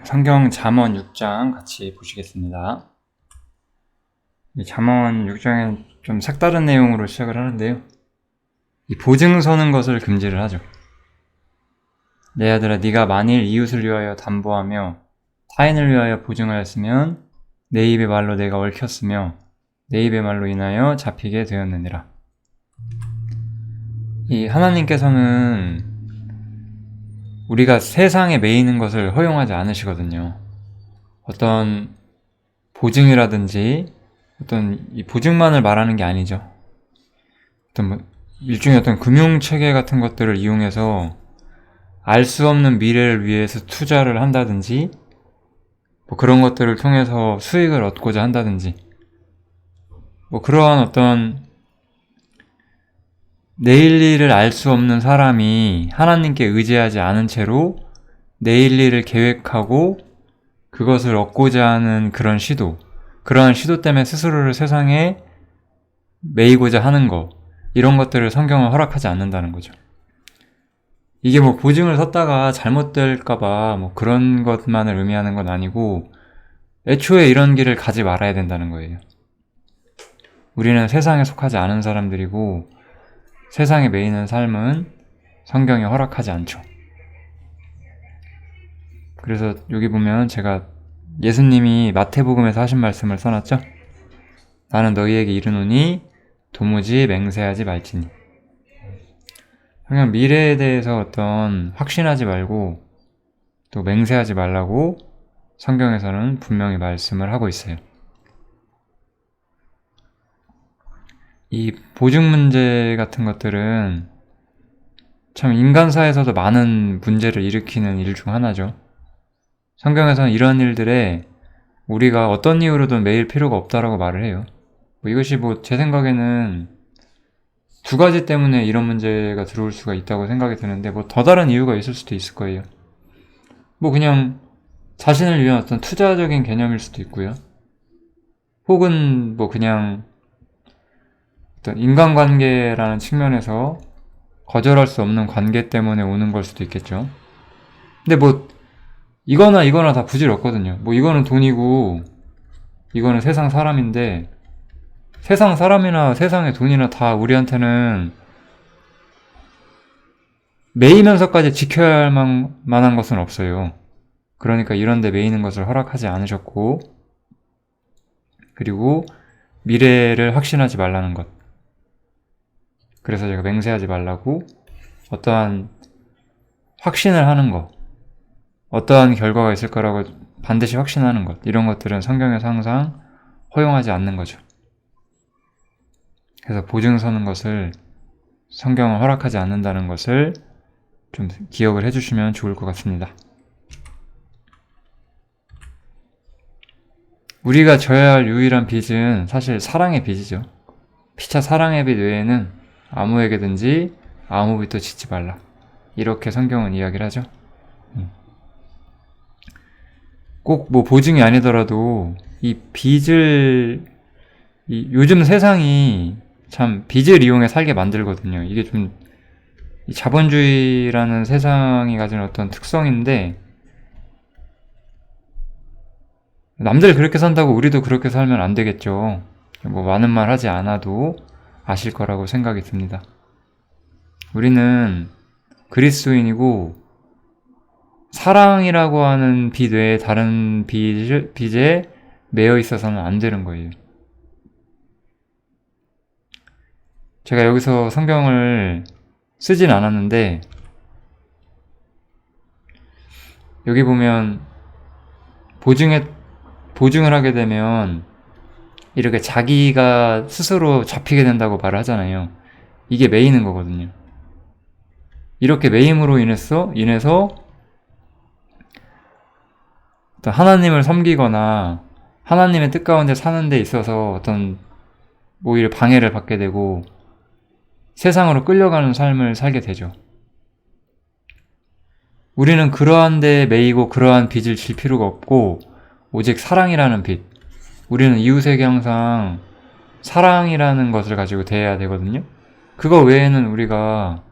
성경 잠언 6장 같이 보시겠습니다. 이 잠언 6장엔 좀 색다른 내용으로 시작을 하는데요. 이 보증 서는 것을 금지를 하죠. 내 아들아, 네가 만일 이웃을 위하여 담보하며 타인을 위하여 보증하였으면 내 입의 말로 내가 얽혔으며 내 입의 말로 인하여 잡히게 되었느니라. 이 하나님께서는 우리가 세상에 매이는 것을 허용하지 않으시거든요. 어떤 보증이라든지 어떤 이 보증만을 말하는 게 아니죠. 어떤 일종의 어떤 금융체계 같은 것들을 이용해서 알 수 없는 미래를 위해서 투자를 한다든지 그런 것들을 통해서 수익을 얻고자 한다든지 그러한 어떤 내일 일을 알 수 없는 사람이 하나님께 의지하지 않은 채로 내일 일을 계획하고 그것을 얻고자 하는 그러한 시도 때문에 스스로를 세상에 매이고자 하는 것, 이런 것들을 성경은 허락하지 않는다는 거죠. 이게 보증을 섰다가 잘못될까봐 그런 것만을 의미하는 건 아니고 애초에 이런 길을 가지 말아야 된다는 거예요. 우리는 세상에 속하지 않은 사람들이고 세상에 매이는 삶은 성경이 허락하지 않죠. 그래서 여기 보면 제가 예수님이 마태복음에서 하신 말씀을 써놨죠. 나는 너희에게 이르노니 도무지 맹세하지 말지니. 그냥 미래에 대해서 어떤 확신하지 말고 또 맹세하지 말라고 성경에서는 분명히 말씀을 하고 있어요. 이 보증 문제 같은 것들은 참 인간사에서도 많은 문제를 일으키는 일 중 하나죠. 성경에서는 이런 일들에 우리가 어떤 이유로든 매일 필요가 없다라고 말을 해요. 이것이 제 생각에는 두 가지 때문에 이런 문제가 들어올 수가 있다고 생각이 드는데 더 다른 이유가 있을 수도 있을 거예요. 그냥 자신을 위한 어떤 투자적인 개념일 수도 있고요. 혹은 그냥 어떤 인간관계라는 측면에서 거절할 수 없는 관계 때문에 오는 걸 수도 있겠죠. 근데 이거나 다 부질없거든요. 이거는 돈이고 이거는 세상 사람인데 세상 사람이나 세상의 돈이나 다 우리한테는 매이면서까지 지켜야 할 만한 것은 없어요. 그러니까 이런 데 매이는 것을 허락하지 않으셨고, 그리고 미래를 확신하지 말라는 것. 그래서 제가 맹세하지 말라고 어떠한 확신을 하는 것, 어떠한 결과가 있을 거라고 반드시 확신하는 것, 이런 것들은 성경에서 항상 허용하지 않는 거죠. 그래서 보증 서는 것을 성경은 허락하지 않는다는 것을 좀 기억을 해주시면 좋을 것 같습니다. 우리가 져야 할 유일한 빚은 사실 사랑의 빚이죠. 피차 사랑의 빚 외에는 아무에게든지 아무 빚도 짓지 말라. 이렇게 성경은 이야기를 하죠. 꼭 보증이 아니더라도 이 빚을 요즘 세상이 참 빚을 이용해 살게 만들거든요. 이게 좀 자본주의라는 세상이 가진 어떤 특성인데 남들 그렇게 산다고 우리도 그렇게 살면 안 되겠죠. 많은 말 하지 않아도 아실 거라고 생각이 듭니다. 우리는 그리스도인이고 사랑이라고 하는 빚 외에 다른 빚에 매여 있어서는 안 되는 거예요. 제가 여기서 성경을 쓰진 않았는데 여기 보면 보증을 하게 되면 이렇게 자기가 스스로 잡히게 된다고 말을 하잖아요. 이게 매이는 거거든요. 이렇게 매임으로 인해서 어떤 하나님을 섬기거나 하나님의 뜻 가운데 사는 데 있어서 어떤 오히려 방해를 받게 되고 세상으로 끌려가는 삶을 살게 되죠. 우리는 그러한 데에 매이고 그러한 빚을 질 필요가 없고 오직 사랑이라는 빚, 우리는 이웃에게 항상 사랑이라는 것을 가지고 대해야 되거든요. 그거 외에는 우리가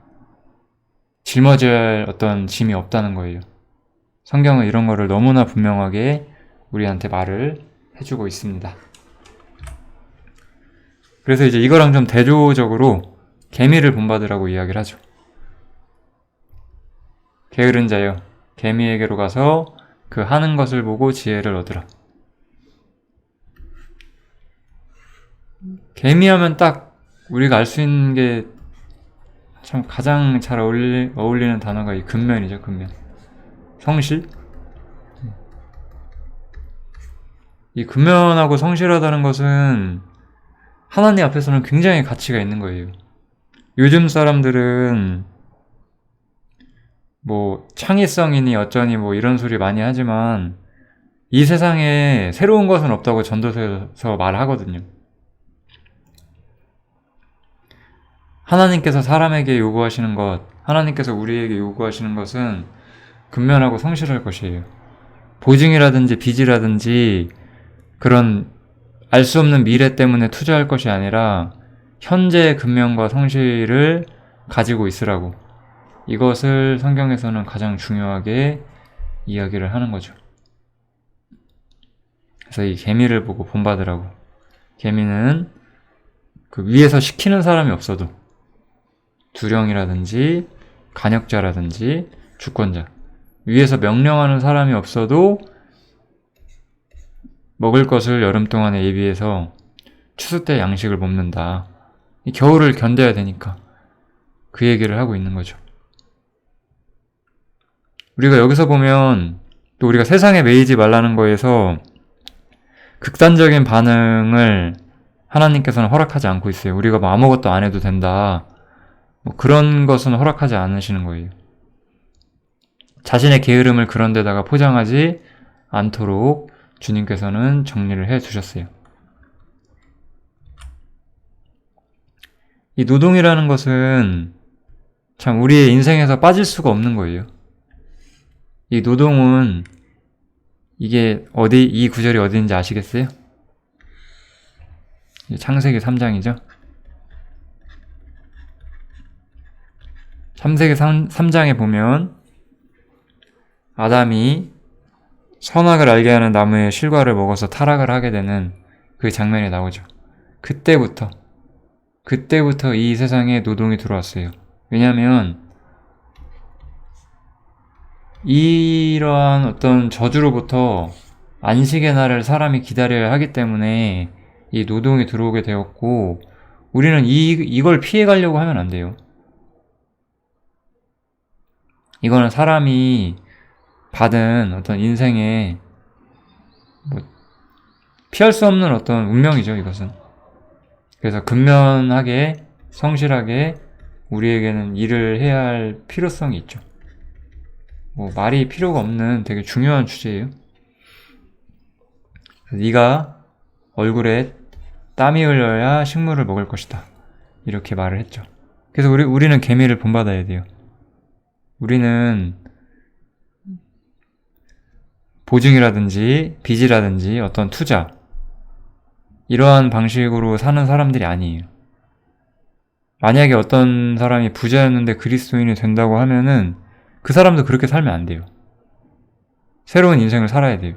짊어져야 할 어떤 짐이 없다는 거예요. 성경은 이런 거를 너무나 분명하게 우리한테 말을 해주고 있습니다. 그래서 이제 이거랑 좀 대조적으로 개미를 본받으라고 이야기를 하죠. 게으른 자여, 개미에게로 가서 그 하는 것을 보고 지혜를 얻으라. 개미하면 딱 우리가 알 수 있는 게 참 가장 잘 어울리는 단어가 이 근면이죠, 근면. 성실? 이 근면하고 성실하다는 것은 하나님 앞에서는 굉장히 가치가 있는 거예요. 요즘 사람들은 뭐 창의성이니 어쩌니 뭐 이런 소리 많이 하지만 이 세상에 새로운 것은 없다고 전도서에서 말하거든요. 하나님께서 사람에게 요구하시는 것, 하나님께서 우리에게 요구하시는 것은 근면하고 성실할 것이에요. 보증이라든지 빚이라든지 그런 알 수 없는 미래 때문에 투자할 것이 아니라 현재의 근면과 성실을 가지고 있으라고, 이것을 성경에서는 가장 중요하게 이야기를 하는 거죠. 그래서 이 개미를 보고 본받으라고. 개미는 그 위에서 시키는 사람이 없어도 두령이라든지 간역자라든지 주권자, 위에서 명령하는 사람이 없어도 먹을 것을 여름 동안에 예비해서 추수 때 양식을 먹는다. 겨울을 견뎌야 되니까 그 얘기를 하고 있는 거죠. 우리가 여기서 보면 또 우리가 세상에 매이지 말라는 거에서 극단적인 반응을 하나님께서는 허락하지 않고 있어요. 우리가 뭐 아무것도 안 해도 된다, 뭐 그런 것은 허락하지 않으시는 거예요. 자신의 게으름을 그런 데다가 포장하지 않도록 주님께서는 정리를 해 주셨어요. 이 노동이라는 것은 참 우리의 인생에서 빠질 수가 없는 거예요. 이 노동은 이게 이 구절이 어디인지 아시겠어요? 창세기 3장이죠. 창세기 3장에 보면 아담이 선악을 알게 하는 나무의 실과를 먹어서 타락을 하게 되는 그 장면이 나오죠. 그때부터 이 세상에 노동이 들어왔어요. 왜냐하면 이러한 어떤 저주로부터 안식의 날을 사람이 기다려야 하기 때문에 이 노동이 들어오게 되었고, 우리는 이걸 피해가려고 하면 안 돼요. 이거는 사람이 받은 어떤 인생의 피할 수 없는 어떤 운명이죠, 이것은. 그래서 근면하게, 성실하게 우리에게는 일을 해야 할 필요성이 있죠. 말이 필요가 없는 되게 중요한 주제예요. 네가 얼굴에 땀이 흘려야 식물을 먹을 것이다, 이렇게 말을 했죠. 그래서 우리는 개미를 본받아야 돼요. 우리는 보증이라든지 빚이라든지 어떤 투자, 이러한 방식으로 사는 사람들이 아니에요. 만약에 어떤 사람이 부자였는데 그리스도인이 된다고 하면은 그 사람도 그렇게 살면 안 돼요. 새로운 인생을 살아야 돼요.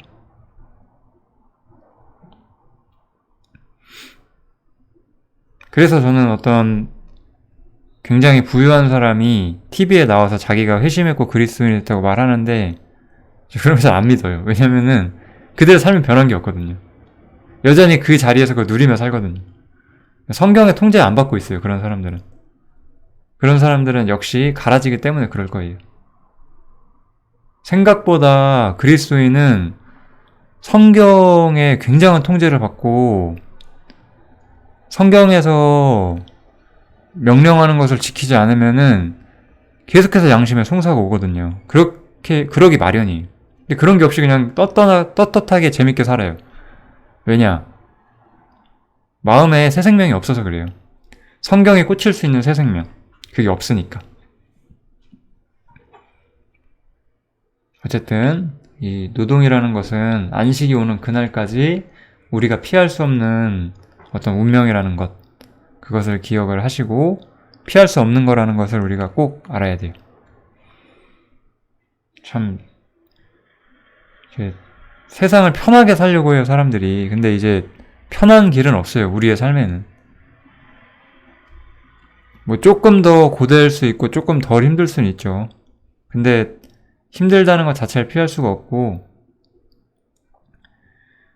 그래서 저는 어떤 굉장히 부유한 사람이 TV에 나와서 자기가 회심했고 그리스도인이 됐다고 말하는데 그런 거 잘 안 믿어요. 왜냐면은 그들의 삶이 변한 게 없거든요. 여전히 그 자리에서 그걸 누리며 살거든요. 성경의 통제 안 받고 있어요, 그런 사람들은. 그런 사람들은 역시 갈아지기 때문에 그럴 거예요. 생각보다 그리스도인은 성경의 굉장한 통제를 받고 성경에서 명령하는 것을 지키지 않으면은 계속해서 양심에 송사가 오거든요. 그러기 마련이에요. 근데 그런 게 없이 그냥 떳떳하게 재밌게 살아요. 왜냐? 마음에 새 생명이 없어서 그래요. 성경에 꽂힐 수 있는 새 생명, 그게 없으니까. 어쨌든 이 노동이라는 것은 안식이 오는 그날까지 우리가 피할 수 없는 어떤 운명이라는 것, 그것을 기억을 하시고 피할 수 없는 거라는 것을 우리가 꼭 알아야 돼요. 참 세상을 편하게 살려고 해요, 사람들이. 근데 이제 편한 길은 없어요, 우리의 삶에는. 뭐 조금 더 고될 수 있고 조금 덜 힘들 수는 있죠. 근데 힘들다는 것 자체를 피할 수가 없고,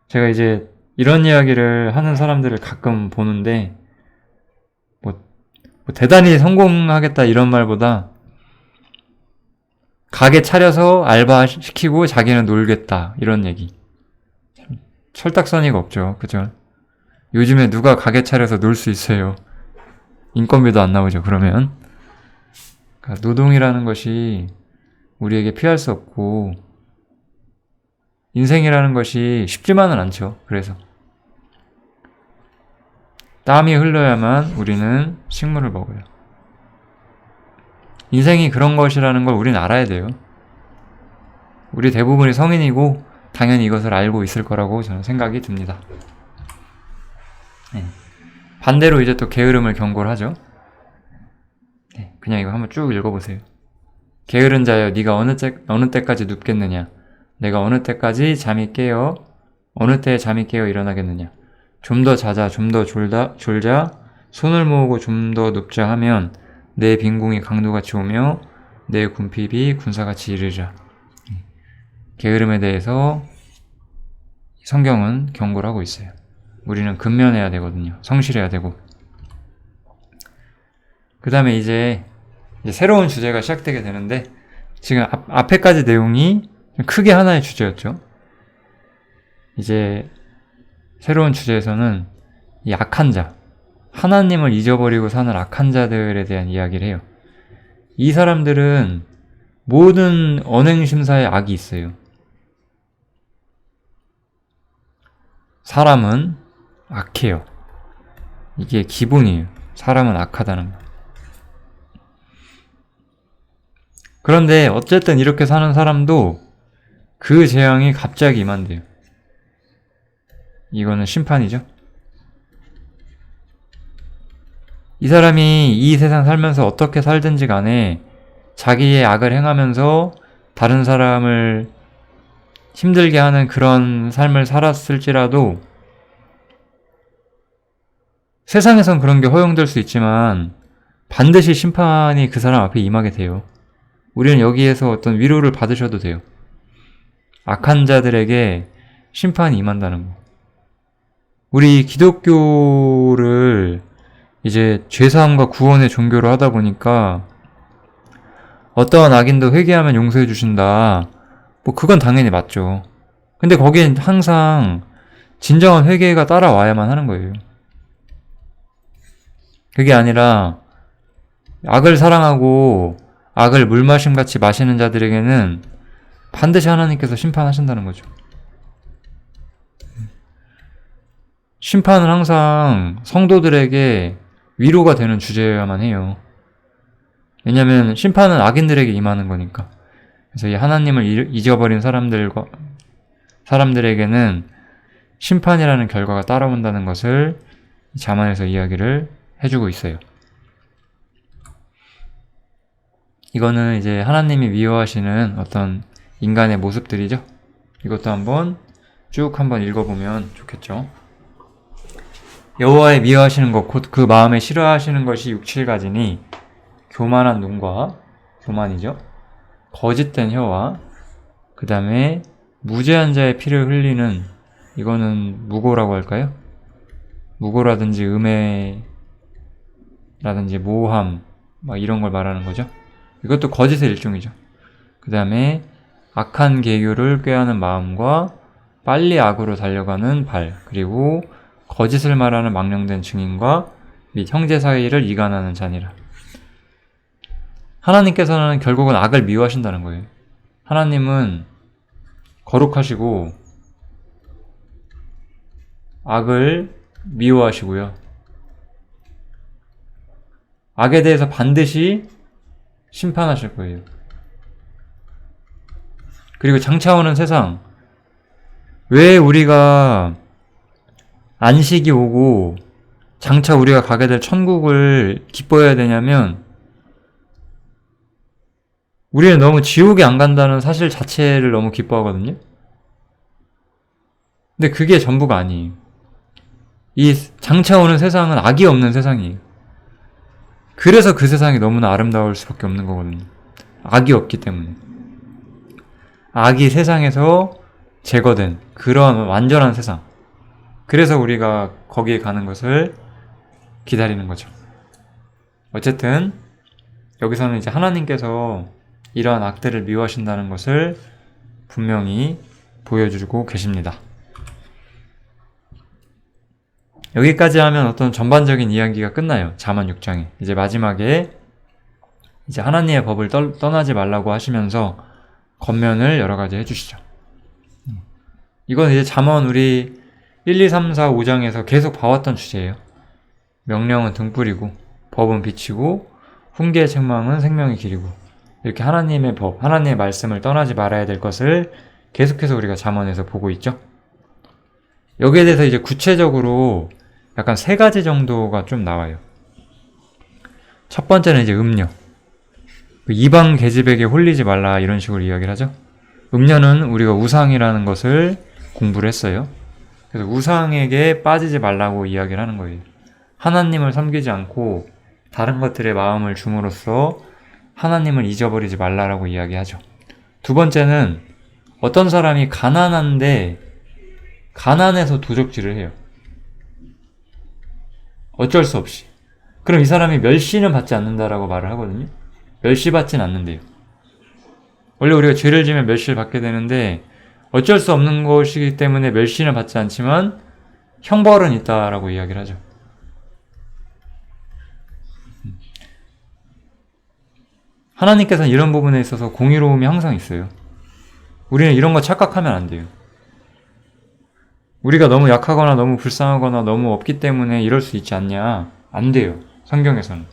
제가 이제 이런 이야기를 하는 사람들을 가끔 보는데, 뭐 대단히 성공하겠다 이런 말보다 가게 차려서 알바 시키고 자기는 놀겠다 이런 얘기. 철딱서니가 없죠, 그죠? 요즘에 누가 가게 차려서 놀 수 있어요? 인건비도 안 나오죠, 그러면. 그러니까 노동이라는 것이 우리에게 피할 수 없고, 인생이라는 것이 쉽지만은 않죠. 그래서 땀이 흘러야만 우리는 식물을 먹어요. 인생이 그런 것이라는 걸 우리는 알아야 돼요. 우리 대부분이 성인이고 당연히 이것을 알고 있을 거라고 저는 생각이 듭니다. 네. 반대로 이제 또 게으름을 경고를 하죠. 네. 그냥 이거 한번 쭉 읽어보세요. 게으른 자여, 네가 어느 때까지 눕겠느냐? 내가 어느 때까지 잠이 깨어, 어느 때에 잠이 깨어 일어나겠느냐? 좀 더 자자, 좀 더 졸자, 손을 모으고 좀 더 눕자 하면 내 빈궁이 강도같이 오며 내 군핍이 군사같이 이르리라. 게으름에 대해서 성경은 경고를 하고 있어요. 우리는 근면해야 되거든요. 성실해야 되고. 그 다음에 이제 새로운 주제가 시작되게 되는데, 지금 앞에까지 내용이 크게 하나의 주제였죠. 이제 새로운 주제에서는 이 악한 자, 하나님을 잊어버리고 사는 악한 자들에 대한 이야기를 해요. 이 사람들은 모든 언행심사에 악이 있어요. 사람은 악해요. 이게 기본이에요. 사람은 악하다는 거. 그런데 어쨌든 이렇게 사는 사람도 그 재앙이 갑자기 임한대요. 이거는 심판이죠. 이 사람이 이 세상 살면서 어떻게 살든지 간에 자기의 악을 행하면서 다른 사람을 힘들게 하는 그런 삶을 살았을지라도 세상에선 그런 게 허용될 수 있지만 반드시 심판이 그 사람 앞에 임하게 돼요. 우리는 여기에서 어떤 위로를 받으셔도 돼요. 악한 자들에게 심판이 임한다는 거. 우리 기독교를 이제 죄사함과 구원의 종교로 하다 보니까 어떠한 악인도 회개하면 용서해 주신다. 뭐 그건 당연히 맞죠. 근데 거기엔 항상 진정한 회개가 따라와야만 하는 거예요. 그게 아니라 악을 사랑하고 악을 물마심같이 마시는 자들에게는 반드시 하나님께서 심판하신다는 거죠. 심판은 항상 성도들에게 위로가 되는 주제여야만 해요. 왜냐하면 심판은 악인들에게 임하는 거니까. 그래서 이 하나님을 잊어버린 사람들에게는 심판이라는 결과가 따라온다는 것을 잠언에서 이야기를 해주고 있어요. 이거는 이제 하나님이 미워하시는 어떤 인간의 모습들이죠. 이것도 한번 읽어보면 좋겠죠. 여호와의 미워하시는 것 곧 그 마음에 싫어하시는 것이 6, 7가지니 교만한 눈과, 교만이죠. 거짓된 혀와, 그 다음에 무죄한 자의 피를 흘리는, 이거는 무고라고 할까요? 무고라든지 음해라든지 모함, 막 이런 걸 말하는 거죠. 이것도 거짓의 일종이죠. 그 다음에 악한 계교를 꾀하는 마음과 빨리 악으로 달려가는 발, 그리고 거짓을 말하는 망령된 증인과 및 형제 사이를 이간하는 자니라. 하나님께서는 결국은 악을 미워하신다는 거예요. 하나님은 거룩하시고 악을 미워하시고요. 악에 대해서 반드시 심판하실 거예요. 그리고 장차 오는 세상, 왜 우리가 안식이 오고 장차 우리가 가게 될 천국을 기뻐해야 되냐면, 우리는 너무 지옥에 안 간다는 사실 자체를 너무 기뻐하거든요. 근데 그게 전부가 아니에요. 이 장차 오는 세상은 악이 없는 세상이에요. 그래서 그 세상이 너무나 아름다울 수밖에 없는 거거든요. 악이 없기 때문에. 악이 세상에서 제거된 그런 완전한 세상. 그래서 우리가 거기에 가는 것을 기다리는 거죠. 어쨌든 여기서는 이제 하나님께서 이러한 악들을 미워하신다는 것을 분명히 보여주고 계십니다. 여기까지 하면 어떤 전반적인 이야기가 끝나요. 잠언 6장에. 이제 마지막에 이제 하나님의 법을 떠나지 말라고 하시면서 권면을 여러 가지 해주시죠. 이건 이제 잠언 우리 1, 2, 3, 4, 5장에서 계속 봐왔던 주제예요. 명령은 등불이고 법은 빛이고 훈계의 책망은 생명의 길이고, 이렇게 하나님의 법, 하나님의 말씀을 떠나지 말아야 될 것을 계속해서 우리가 잠언에서 보고 있죠. 여기에 대해서 이제 구체적으로 약간 3가지 정도가 좀 나와요. 첫 번째는 이제 음료. 이방 계집에게 홀리지 말라, 이런 식으로 이야기를 하죠. 음료는 우리가 우상이라는 것을 공부를 했어요. 그래서 우상에게 빠지지 말라고 이야기를 하는 거예요. 하나님을 섬기지 않고 다른 것들에 마음을 줌으로써 하나님을 잊어버리지 말라라고 이야기하죠. 두 번째는 어떤 사람이 가난한데 가난해서 도적질을 해요. 어쩔 수 없이. 그럼 이 사람이 멸시는 받지 않는다라고 말을 하거든요. 멸시받진 않는데요. 원래 우리가 죄를 지면 멸시를 받게 되는데 어쩔 수 없는 것이기 때문에 멸시는 받지 않지만 형벌은 있다라고 이야기를 하죠. 하나님께서는 이런 부분에 있어서 공의로움이 항상 있어요. 우리는 이런 거 착각하면 안 돼요. 우리가 너무 약하거나 너무 불쌍하거나 너무 없기 때문에 이럴 수 있지 않냐? 안 돼요. 성경에서는.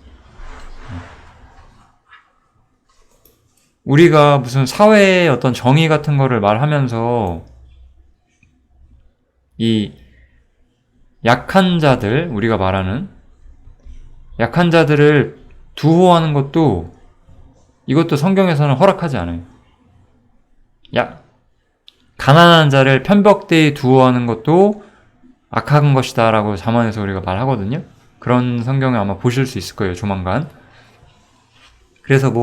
우리가 무슨 사회의 어떤 정의 같은 거를 말하면서 이 약한 자들, 우리가 말하는 약한 자들을 두호하는 것도, 이것도 성경에서는 허락하지 않아요. 가난한 자를 편벽되이 두호하는 것도 악한 것이다 라고 잠언에서 우리가 말하거든요. 그런 성경을 아마 보실 수 있을 거예요, 조만간. 그래서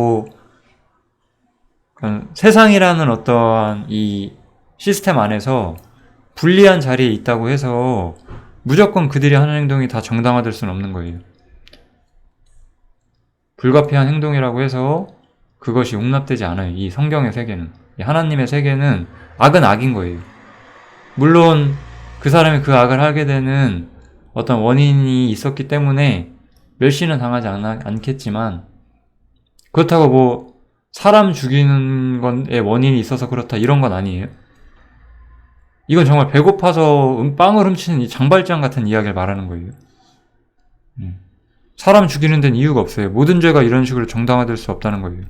세상이라는 어떠한 이 시스템 안에서 불리한 자리에 있다고 해서 무조건 그들이 하는 행동이 다 정당화될 수는 없는 거예요. 불가피한 행동이라고 해서 그것이 용납되지 않아요. 이 성경의 세계는. 이 하나님의 세계는 악은 악인 거예요. 물론 그 사람이 그 악을 하게 되는 어떤 원인이 있었기 때문에 멸시는 당하지 않겠지만, 그렇다고 사람 죽이는 것에 원인이 있어서 그렇다 이런 건 아니에요. 이건 정말 배고파서 빵을 훔치는 이 장발장 같은 이야기를 말하는 거예요. 사람 죽이는 데는 이유가 없어요. 모든 죄가 이런 식으로 정당화될 수 없다는 거예요.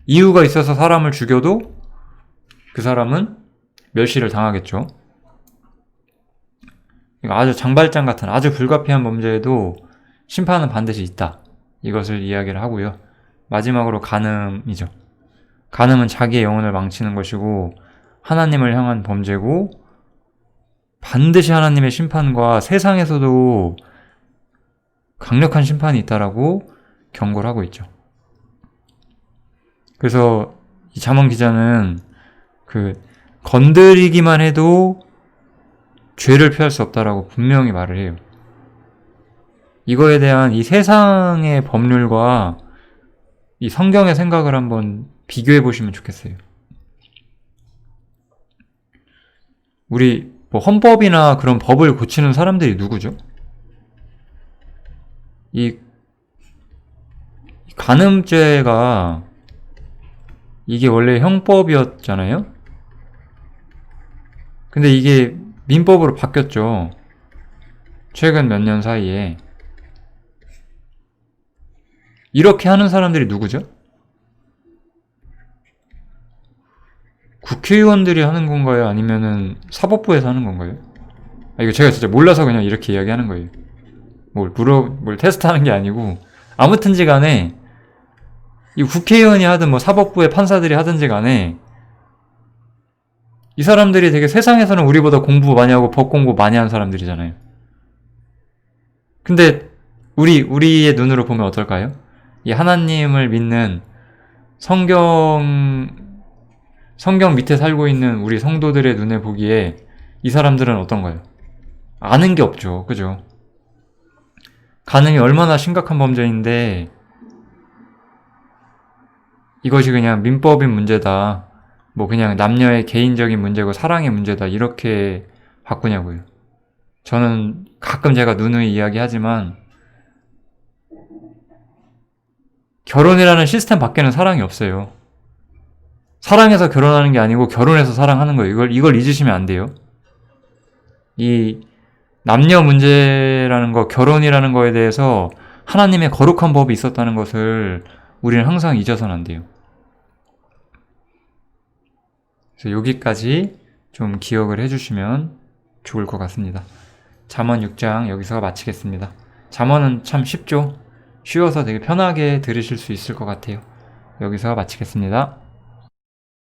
이유가 있어서 사람을 죽여도 그 사람은 멸시를 당하겠죠. 아주 장발장 같은 아주 불가피한 범죄에도 심판은 반드시 있다. 이것을 이야기를 하고요. 마지막으로 간음이죠. 간음은 자기의 영혼을 망치는 것이고 하나님을 향한 범죄고 반드시 하나님의 심판과 세상에서도 강력한 심판이 있다라고 경고를 하고 있죠. 그래서 이 잠언 기자는 건드리기만 해도 죄를 피할 수 없다라고 분명히 말을 해요. 이거에 대한 이 세상의 법률과 이 성경의 생각을 한번 비교해 보시면 좋겠어요. 우리 헌법이나 그런 법을 고치는 사람들이 누구죠? 이 간음죄가 이게 원래 형법이었잖아요? 근데 이게 민법으로 바뀌었죠. 최근 몇 년 사이에. 이렇게 하는 사람들이 누구죠? 국회의원들이 하는 건가요? 아니면은 사법부에서 하는 건가요? 이거 제가 진짜 몰라서 그냥 이렇게 이야기하는 거예요. 뭘 테스트하는 게 아니고, 아무튼지 간에 이 국회의원이 하든 사법부의 판사들이 하든지 간에 이 사람들이 되게 세상에서는 우리보다 공부 많이 하고 법 공부 많이 한 사람들이잖아요. 근데 우리의 눈으로 보면 어떨까요? 이 하나님을 믿는 성경 밑에 살고 있는 우리 성도들의 눈에 보기에 이 사람들은 어떤가요? 아는 게 없죠. 그죠? 간음이 얼마나 심각한 범죄인데 이것이 그냥 민법인 문제다. 뭐 그냥 남녀의 개인적인 문제고 사랑의 문제다. 이렇게 바꾸냐고요. 저는 가끔 제가 누누이 이야기하지만 결혼이라는 시스템 밖에는 사랑이 없어요. 사랑해서 결혼하는 게 아니고 결혼해서 사랑하는 거예요. 이걸 잊으시면 안 돼요. 이 남녀 문제라는 거, 결혼이라는 거에 대해서 하나님의 거룩한 법이 있었다는 것을 우리는 항상 잊어서는 안 돼요. 그래서 여기까지 좀 기억을 해주시면 좋을 것 같습니다. 잠언 6장 여기서 마치겠습니다. 잠언은 참 쉽죠? 쉬워서 되게 편하게 들으실 수 있을 것 같아요. 여기서 마치겠습니다.